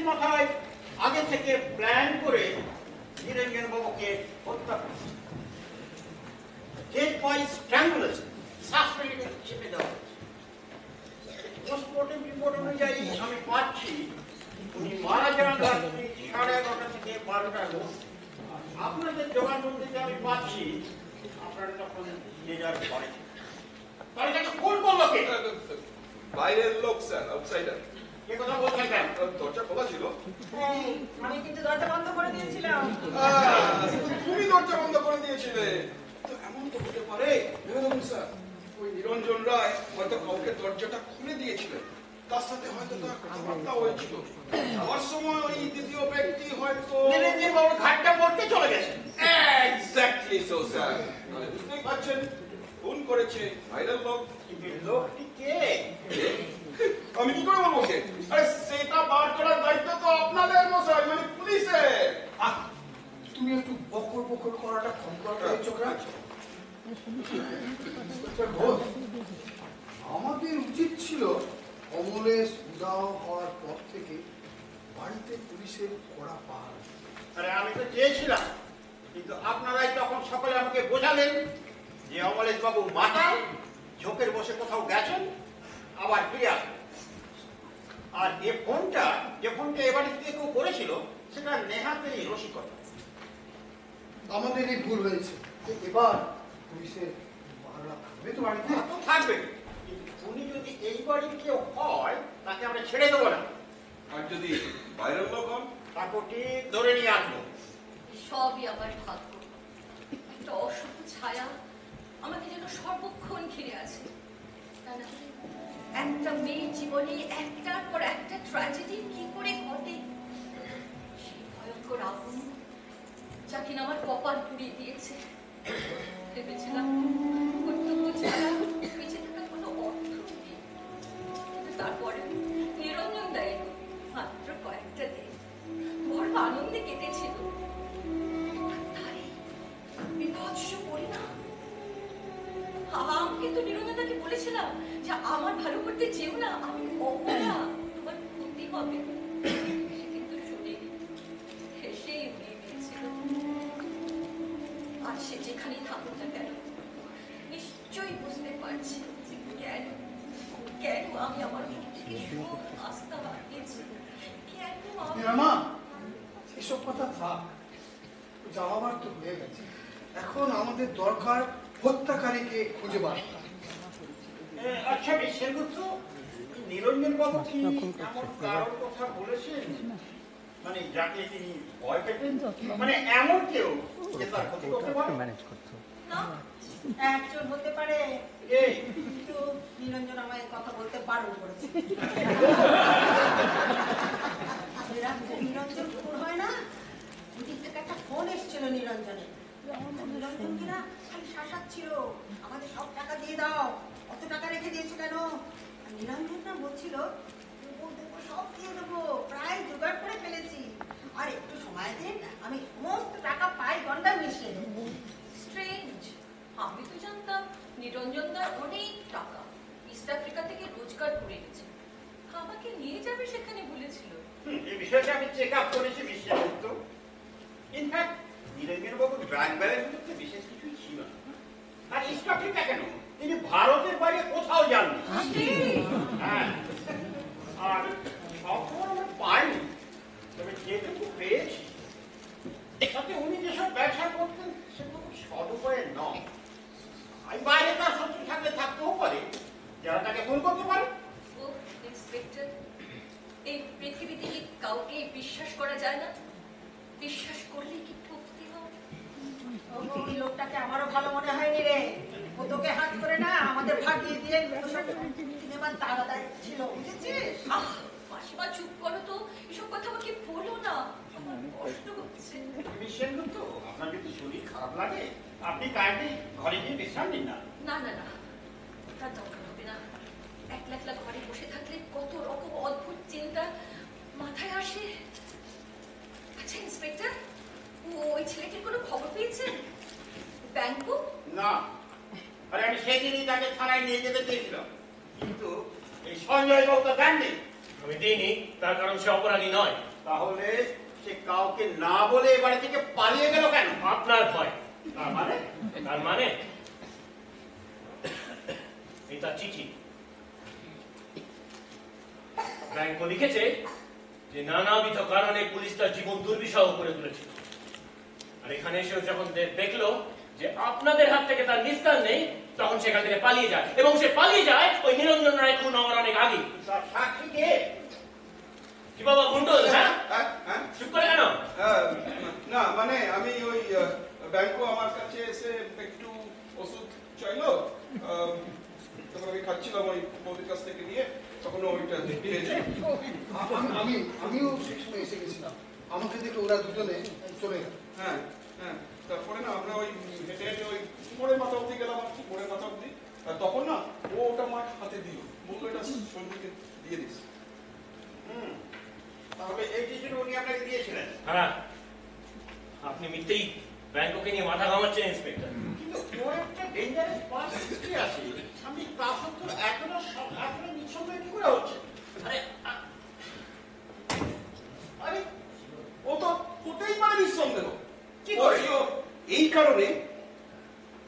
মাথায় আগে থেকে প্ল্যান করে নিরঞ্জন বাবুকে হত্যা করেছে। ডেথ বাই স্ট্র্যাঙ্গুলেশন, সাসপেন্ডে চেপে দেওয়া হয়েছে। পোস্টমর্টেম রিপোর্ট অনুযায়ী আমি পাচ্ছি উনি মারা যান রাত্রি 11:30 থেকে 12টার মধ্যে। আপনাদের জবানবন্দিতে আমি পাচ্ছি আপনারা তখন যে যার ঘরে। তাহলে তাকে ফোন করলো কে? বাইরের লোক স্যার, আউটসাইডার। কে কথা বলছেন কেন? দরজা খোলা ছিল। আমি কিন্তু দরজা বন্ধ করে দিয়েছিলাম। তুমি দরজা বন্ধ করে দিয়েছিলে। তো এমন তো হতে পারে স্যার, ওই নিরঞ্জন রায় হয়তো কাউকে দরজাটা খুলে দিয়েছিলেন, তার সাথে হয়তো তার কথাবার্তা হয়েছিল। যাওয়ার সময় ওই দ্বিতীয় ব্যক্তি হয়তো নিরঞ্জন বাবুর ঘাটটা পড়তে চলে গেছে। Exactly so sir. মানে বুঝতেই পারছেন, ফোন করেছে ভাইরাল লোক। কিন্তু লোকটি কে? আমি কি করে বলবো কে? আরে সেটা বার করার দায়িত্ব তো আপনাদের মশাই, মানে পুলিশের। তুমি একটু বকর বকর করাটা কম করতে চোখরা। আমাদের উচিত ছিল অমলেশ উদাও হওয়ার পর থেকে বাড়িতে পুলিশের কড়া পাহারা। আরে আমি তো চেয়েছিলাম, কিন্তু আপনারাই তখন সকলে আমাকে বোঝালেন যে অমলেশ বাবু মাতাল, ঝোঁকের বসে কোথাও গেছেন, আবার ফিরে আসবেন। আর যে ফোনটা এবারে থেকে কেউ করেছিল সেটা নেহাতেই রসিকতা। আমাদেরই ভুল হয়েছে। এবার পুলিশের পাহারা থাকবে তো বাড়িতে? তো থাকবে, কিন্তু উনি যদি এই বাড়ির কেউ হয় তাকে আমরা ছেড়ে দেবো না। আর যদি ভাইরাল লোক হন, তাকে ঠিক ধরে নিয়ে আসবো। সবই আমার ভাগ্য। একটা অশুভ ছায়া আমাকে যেন সর্বক্ষণ ঘিরে আছে। তা না হলে একটা মেয়ের জীবনে একটার পর একটা ট্র্যাজেডি কি করে ঘটে, সেই ভয়ঙ্কর আগুন যা কিনা আমার কপাল পুড়িয়ে দিয়েছে। ভেবেছিলাম কর্তব্য ছাড়া বেঁচে থাকার কোনো অর্থ নেই। তারপরে নিরঞ্জন দা এলো, মাত্র কয়েকটা দিন বড় আনন্দে কেটেছিল। তাই বিভৎস পরিণাম। আমাকে তো নিরঞ্জনদাকে বলেছিলাম যে আমার ভালো করতে চেও না, আমি অপরা, তোমার ক্ষতি হবে। সে কিন্তু শুনিনি, হেসেই উড়িয়ে দিয়েছিল। আর সে যেখানেই থাকুক না কেন, নিশ্চয়ই বুঝতে পারছি যে কেন আমি আমার মন থেকে সব আস্থা হারিয়েছি। কেন মা, এসব কথা থাক, যাওয়াবার তো হয়ে গেছে। এখন আমাদের দরকার হত্যাকারীকে খুঁজে বার করা। আচ্ছা সেনগুপ্ত, নিরঞ্জন বাবু কি এমন কারোর কথা বলেছেন, মানে যাকে তিনি ভয় পেতেন, মানে এমন কেউ যে তার ক্ষতি করতে পারে? না, একজন হতে পারে, কিন্তু নিরঞ্জন আমায় কথা বলতে বারণ করেছে। নিরঞ্জন কুকুর হয় না, ওদিক থেকে একটা ফোন এসেছিল নিরঞ্জনের। নিরঞ্জন কিনা খালি শাসাচ্ছিল, আমাদের সব টাকা দিয়ে দাও, অত টাকা রেখে দিয়েছো কেন? নিরঞ্জন না বলছিল দেবো, সব দিয়ে দেবো, প্রায় জোগাড় করে ফেলেছি, আর একটু সময় দিন, আমি সমস্ত টাকা পাই গন্ডা মিশিয়ে দেবো। স্ট্রেঞ্জ, আমি তো জানতাম নিরঞ্জনদার অনেক টাকা ইস্ট আফ্রিকা থেকে রোজগার করে এনেছে, আমাকে নিয়ে যাবে সেখানে বলেছিল। এই বিষয়টা আমি চেক আপ করেছি বিশ্বাসযুক্ত। ইনফ্যাক্ট নিরঞ্জন বাবুর ব্যাংক ব্যালেন্স করতে বিশেষ কিছুই ছিল না। আর ইস্ট আফ্রিকা কেন, তিনি ভারতের বাইরে কোথাও যাননি। হ্যাঁ, আর সফল আমরা পাইনি, তবে যেটুকু পেয়েছি তাতে উনি যেসব ব্যবসা করতেন সেগুলো খুব সৎ উপায়ে নয়। আর বাইরে তার শত্রু থাকলে থাকতেও পারে যারা তাকে ফোন করতে পারে। ও ইন্সপেক্টর, এই পৃথিবীতে কি কাউকে বিশ্বাস করা যায় না? বিশ্বাস করলে কি ঠকতে হয়? ওই লোকটাকে আমারও ভালো মনে হয়নি রে। ও তোকে হাত করে না আমাদের ভাগিয়ে দিয়ে সিনেমার তাগাদায় ছিল, বুঝেছিস? মাসিমা চুপ করো তো, এসব কথা আমাকে বলো না, আমার কষ্ট হচ্ছে। সেনগুপ্ত, আপনার যদি শরীর খারাপ লাগে আপনি কাইন্ডলি ঘরে গিয়ে বিশ্রাম নিন না। না না না, তার দরকার হবে না। একলা একলা ঘরে বসে থাকলে কত রকম অদ্ভুত চিন্তা মাথায় আসে। আচ্ছা ইন্সপেক্টর, ওই ছেলেটির কোনো খবর পেয়েছেন? ব্যাংক না, আরে আমি সেদিনই তাকে থানায় নিয়ে যেতে চেয়েছিলাম, কিন্তু এই সঞ্জয় বাবু তো দেননি। আমি দিইনি, তার কারণ সে অপরাধী নয়। তাহলে সে কাউকে না বলে এ বাড়ি থেকে পালিয়ে গেল কেন? আপনার ভয়। তার মানে তার মানে এই তার চিঠি। ব্যাংক লিখেছে যে নানাবিধ কারণে পুলিশ তার জীবন দুর্বিষহ করে তুলেছে, আর এখানে এসে যখন দেখলো যে আপনাদের হাত থেকে তার নিস্তার নেই, তখন সেখান থেকে পালিয়ে যায়, এবং সে পালিয়ে যায় ওই নিরঞ্জন রায় খুন হওয়ার অনেক আগে। তার সাক্ষী কে? কি বাবা গুন্ডল? হ্যাঁ, হ্যাঁ চুপ করে কেন? না মানে আমি ওই ব্যাংকও আমার কাছে এসে একটু ওষুধ চাইলো, তখন আমি খাচ্ছিলাম ওই বৌদির কাছ থেকে নিয়ে, তখন ওইটা দিয়েছি। আমিও সেই সময় এসে গেছিলাম, আমাকে দেখে ওরা দুজনে চলে গেল। হ্যাঁ হ্যাঁ, তারপরে না আমরা ওই হেঁটে হেঁটে ওই মোড়ের মাথা অব্দি গেলাম, আর কি মোড়ের মাথা অব্দি, তখন না ও ওটা আমার হাতে দিল, বললো এটা সঞ্জুকে দিয়ে দিস। তাহলে এই চিঠিটা উনি আপনাকে দিয়েছিলেন? হ্যাঁ, আপনি মিথ্যেই ব্যাংককে নিয়ে মাথা ঘামাচ্ছেন ইন্সপেক্টর। কিন্তু ওর একটা ডেঞ্জারাস পাস হিস্ট্রি আছে, আমি তা সত্ত্বেও এখনো নিঃসন্দেহ কি করে হচ্ছে? আরে আরে ও তো হতেই পারে নিঃসন্দেহ। কি করে? এই কারণে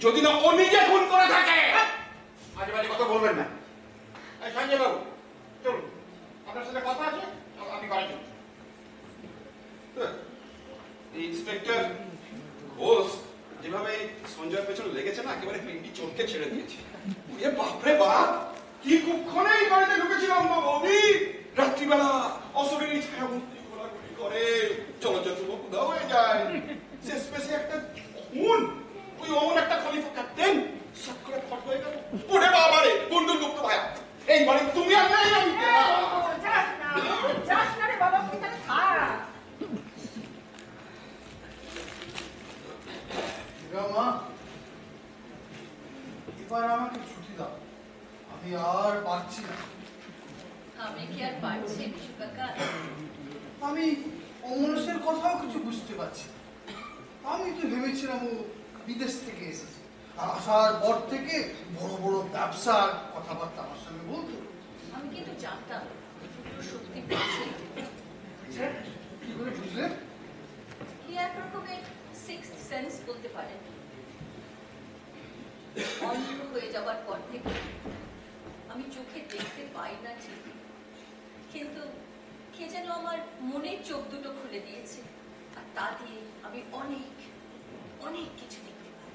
যদি না ও নিজে খুন করে থাকে। মাঝে মাঝে কথা বলবেন না। সঞ্জয় বাবু চলুন, আপনার সাথে কথা আছে, আপনি বাড়ি চলুন। ইন্সপেক্টর ঘোষ যেভাবে সঞ্জয়ের পেছনে লেগেছে না, একেবারে পিন্ডি চোখকে ছেড়ে দিয়েছে। এ বাপরে বাপ, কি কুক্ষণে এই বাড়িতে ঢুকেছিলাম গো বৌদি, রাত্রিবেলা অশরীরী ছায়ামূর্তি ঘোরাঘুরি করে, চলচ্চিত্র কোথাও হয়ে যায়, শেষ পেশে একটা খুন, ওই অমন একটা খলিফা কাটতেন, সব করে ফট হয়ে গেল। ওরে বাবা রে, বন্ধুর গুপ্ত ভাইয়া, এই বাড়ি তুমি আর নাই, আমি যাস না রে বাবা, ওইখানে থাক। মা, এবার আমাকে ছুটি দাও, আমি আর পারছি না। আমি কি আর পারছি বিশু কাকা? আমি অমরেশের কথাও কিছু বুঝতে পারছি না। আমি তো ভেবেছিলাম ও বিদেশ থেকে এসেছে, আর আসার পর থেকে বড় বড় ব্যবসার কথাবার্তা আমার সঙ্গে বলতো। আমি কিন্তু জানতাম দুটো সত্যি বলছি। কি করে বুঝলে? কি এক রকমের সিক্সথ সেন্স বলতে পারেন। অন্ধ হয়ে যাবার পর থেকে আমি চোখে দেখতে পাই না ঠিক, কিন্তু কে যেন আমার মনের চোখ দুটো খুলে দিয়েছে, আর তা দিয়ে আমি অনেক অনেক কিছু দেখতে পাই।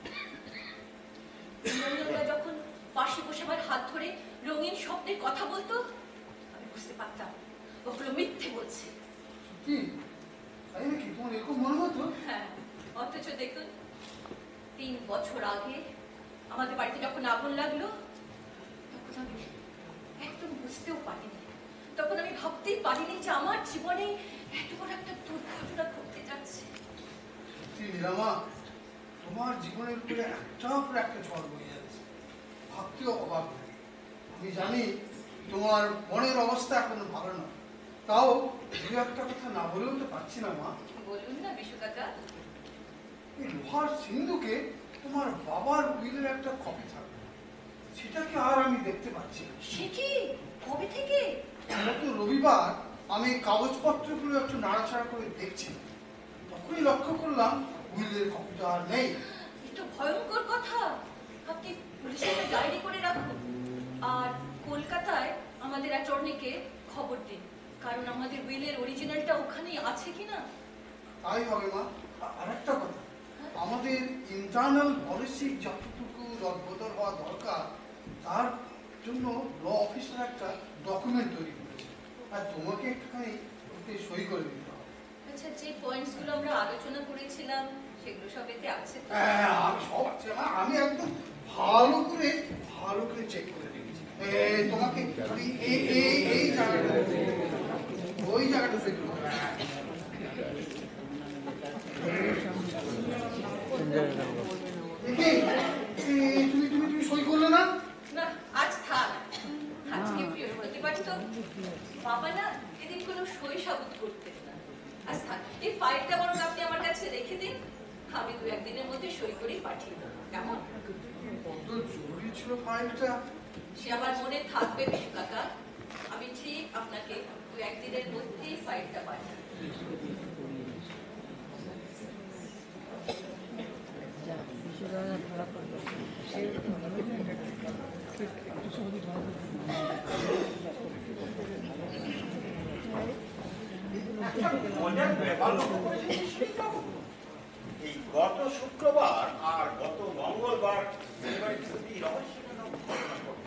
নিরঞ্জনরা যখন পাশে বসে আমার হাত ধরে রঙিন শব্দের কথা বলতো, আমি বুঝতে পারতাম ওগুলো মিথ্যে বলছে। কি তাই নাকি? তোমার এরকম মনে হতো? হ্যাঁ, অথচ দেখুন 3 বছর আগে আমাদের বাড়িতে যখন আগুন লাগলো, তখন আমি একদম বুঝতেও পারিনি, তখন আমি ভাবতেই পারিনি যে আমার জীবনে এত বড় একটা দুর্ঘটনা ঘটতে যাচ্ছে। নীলামা, তোমার জীবনের উপরে একটার পর একটা ঝড় বয়ে যাচ্ছে, ভাবতেও অবাক লাগে। আমি জানি তোমার মনের অবস্থা এখনো ভালো না, তাও দু একটা কথা না বলেও তো পারছি না মা। বলুন না বিশু কাকা। এই লোহার সিন্ধুকে তোমার বাবার উইলের একটা কপি থাকবে, সেটাকে আর আমি দেখতে পাচ্ছি না। সে কি? কবে থেকে? গত রবিবার আমি কাগজপত্রগুলো একটু নাড়াচাড়া করে দেখছি, তখনই লক্ষ্য করলাম উইলের কপিটা আর নেই। এটা ভয়ঙ্কর কথা। আপনি পুলিশের ডায়েরি করে রাখুন, আর কলকাতায় আমাদের অ্যাটর্নিকে খবর দিন, কারণ আমাদের উইলের অরিজিনালটা ওখানেই আছে কিনা। তাই হবে মা। আর একটা কথা, আমাদের ইন্টারনাল পলিসি যতটুকু রদবদল হওয়া দরকার, তার জন্য ল অফিসার একটা ডকুমেন্ট তৈরি করেছে, আর তোমাকে একটুখানি ওতে সই করে দিতে হবে। আচ্ছা, যে পয়েন্টসগুলো আমরা আলোচনা করেছিলাম সেগুলো সব এতে আছে তো? হ্যাঁ, আমি সব আছে মা, আমি একদম ভালো করে চেক করে রেখেছি। তোমাকে আমি এই জায়গাটা, ওই জায়গাটা সই করে দেবো। তুমি সই করলে না? না, আজ থাক। আজকে বৃহস্পতিবার তো, বাবা না এদিন কোনো সই সাবুত করতেন না। আজ থাক, এই ফাইলটা বরং আপনি আমার কাছে রেখে দিন, আমি 2-1 দিনের মধ্যে সই করেই পাঠিয়ে দেবো, কেমন? কত জরুরি ছিল ফাইলটা। সে আমার মনে থাকবে বিশু কাকা। আমি আমি ঠিক আপনাকে 2-1 দিনের মধ্যেই ফাইলটা পাঠাবো। একটা মজার ব্যাপার লক্ষ্য করেছেন শ্রীবাবু? এই গত শুক্রবার আর গত মঙ্গলবার এবারে খুবই রহস্যজনক ঘটনা ঘটে।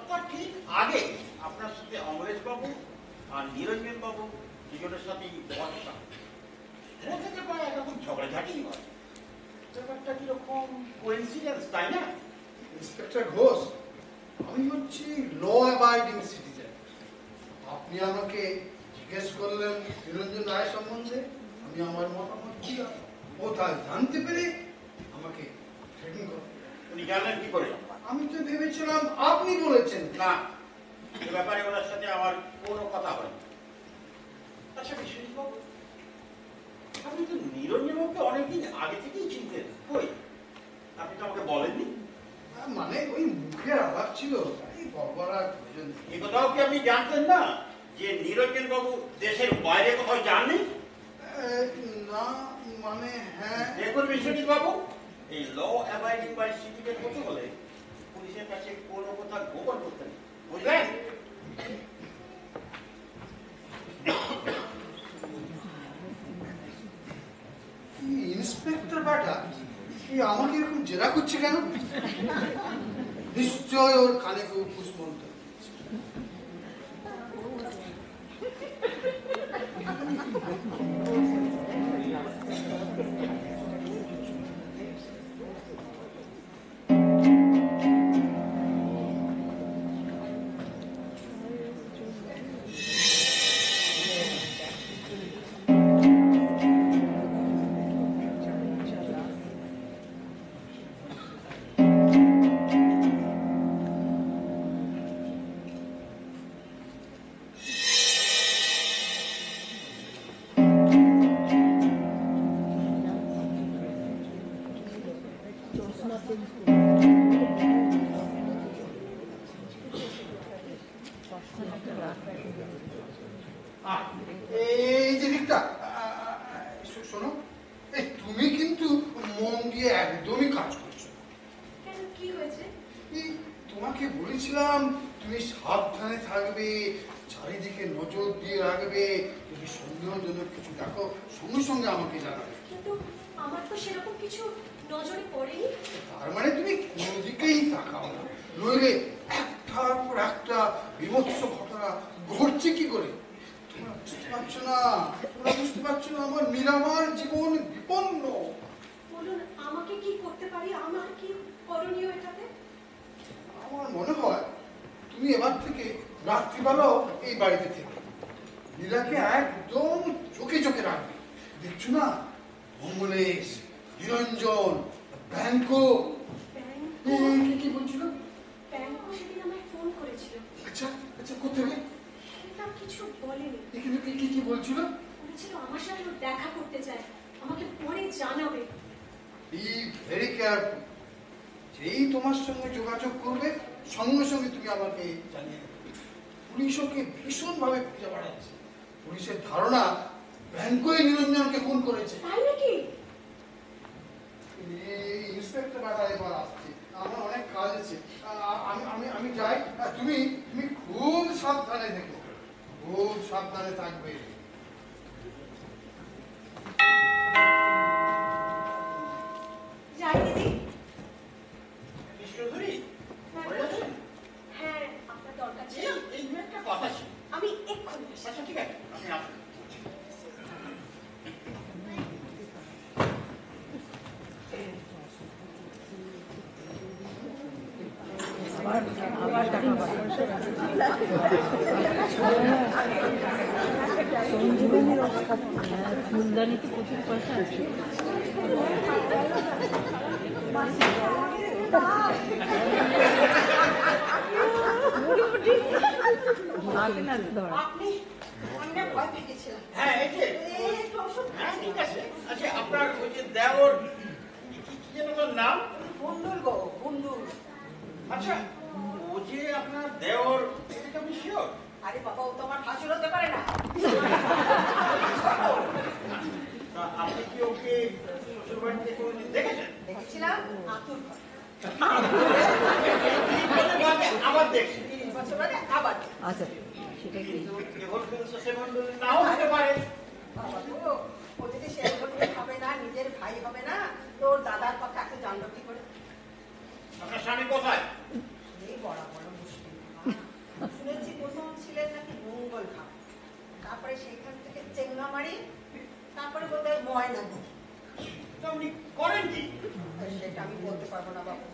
তার ঠিক আগে আপনার সাথে অমরেশ বাবু আর নিরঞ্জন বাবু দুজনের সাথেই বর্ষা থেকে প্রায় এরকম ঝগড়াঝাটি হয়। ব্যাপারটা কিরকম কোইন্সিডেন্স, তাই না? ইন্সপেক্টর ঘোষ, আমি হচ্ছি ল অ্যাবাইডিং সিটিজেন। আপনি আমাকে জিজ্ঞেস করলেন নিরঞ্জন রায় সম্বন্ধে, আমি আমার মতামত দিলাম। ও তা জানতে পেরে আমাকে থ্রেটিং করলেন। উনি জানলেন কি করে? আমি তো ভেবেছিলাম আপনি বলেছেন। না, এ ব্যাপারে ওনার সাথে আমার কোনো কথা হয়নি। আচ্ছা বিশ্বজিৎবাবু, আপনি তো নিরঞ্জন বাবুকে অনেকদিন আগে থেকেই চিনতেন। কই, আপনি তো আমাকে বলেননি। মানে ওই মুখের আলাপ ছিল, এই বলবার আর প্রয়োজন নেই। এ কথাও কি আপনি জানতেন না যে নিরঞ্জন বাবু দেশের বাইরে কোথাও যাননি? না মানে হ্যাঁ। দেখুন বিশ্বজিৎ বাবু, এই ল অ্যাবাইডিং বাই সিটিজেন হতে হলে পুলিশের কাছে কোনো কথা গোপন করতে নেই, বুঝলেন? ইন্সপেক্টর ব্যাটা কি আমাকে এরকম জেরা করছে কেন? নিশ্চয় ওর কানে কেউ কুসমন্ত। এই যে দিকটা শোনো, তুমি কিন্তু মন দিয়ে একদমই কাজ করছো। কেন, কি হয়েছে? তোমাকে বলেছিলাম তুমি সাবধানে থাকবে, চারিদিকে নজর দিয়ে রাখবে, যদি সন্দেহজনক কিছু দেখো সঙ্গে সঙ্গে আমাকে জানাবে। কিন্তু আমার তো সেরকম কিছু নজরে পড়েনি। তার মানে তুমি কোনো দিকেই তাকাও না, নইলে একটার পর একটা বিভৎস ঘটনা ঘটছে কি করে। তোমরা বুঝতে পারছো না, আমার নিরামার জীবন বিপন্ন। বলুন, আমাকে কি করতে পারি? আমার কি করণীয় এটাতে? আমার মনে হয় তুমি এবার থেকে রাত্রিবেলাও এই বাড়িতে থেকে নীলাকে একদম চোখে চোখে রাখবে। দেখছো না, অমলেশ, নিরঞ্জন, ব্যাংকো। কি বলছিল? ব্যাংকো সেদিন আমায় ফোন করেছিল। আচ্ছা আচ্ছা, কোথায়? তা কিছু বলেনি। এখানে কি বলছিল? বলেছিল আমার সাথে ও দেখা করতে চায়, আমাকে পরে জানাবে। Be very careful. যেই তোমার সঙ্গে যোগাযোগ করবে সঙ্গে সঙ্গে তুমি আমাকে জানিয়ে দেবে। পুলিশ ওকে ভীষণভাবে খুঁজে বেড়াচ্ছে। পুলিশের ধারণা ব্যাংকই নিরঞ্জনকে খুন করেছে। তাই নাকি? ইন্সপেক্টর ব্যাটা এবার আসছে, আমার অনেক কাজ আছে। আমি যাই। তুমি তুমি খুব সাবধানে থেকো, খুব সাবধানে থাকবে। যাই দিদি। বিশ্বধরী, মনে আছেন? হ্যাঁ, আপনার দরকার ছিল। এই দু একটা কথা ছিল। আমি এক্ষুনি আসছি। আচ্ছা ঠিক আছে, আপনি আসুন। ফুলদানিতে প্রচুর পয়সা আছে। আপনি অনেক ভয় পেয়ে গেছিলাম। হ্যাঁ, এই যে একটু অসুখ। হ্যাঁ ঠিক আছে। আচ্ছা, আপনার ওই যে দেওর কি যেন তোর নাম? বন্ধুর গো, বন্ধুর। আচ্ছা, ও যে যে আপনার দেওর, এটা আপনি শিওর? আরে বাবা, ও তো আমার ভাসুর হতে পারে না। তা আপনি কি ওকে শ্বশুর বাড়িতে কোনোদিন দেখেছেন? দেখেছিলাম আতুর ঘর। 3 বছর বাদে আবার দেখছি। 30 বছর বাদে আবার। আচ্ছা সেটা কি কিন্তু এবার কিন্তু সেমন নাও হতে পারে। বাবা গো, ও যদি সেই ঘটনা হবে না, নিজের ভাই হবে না, তোর দাদার কথা এত জানলো কি করে? আপনার স্বামী কোথায়? এই বড় বড় মুশকিল। শুনেছি প্রথম ছিলেন নাকি মঙ্গল ঘাট, তারপরে সেখান থেকে চেঙ্গামারি, তারপরে বোধহয় ময়না। তো আপনি করেন কি? সেটা আমি বলতে পারবো না বাবু।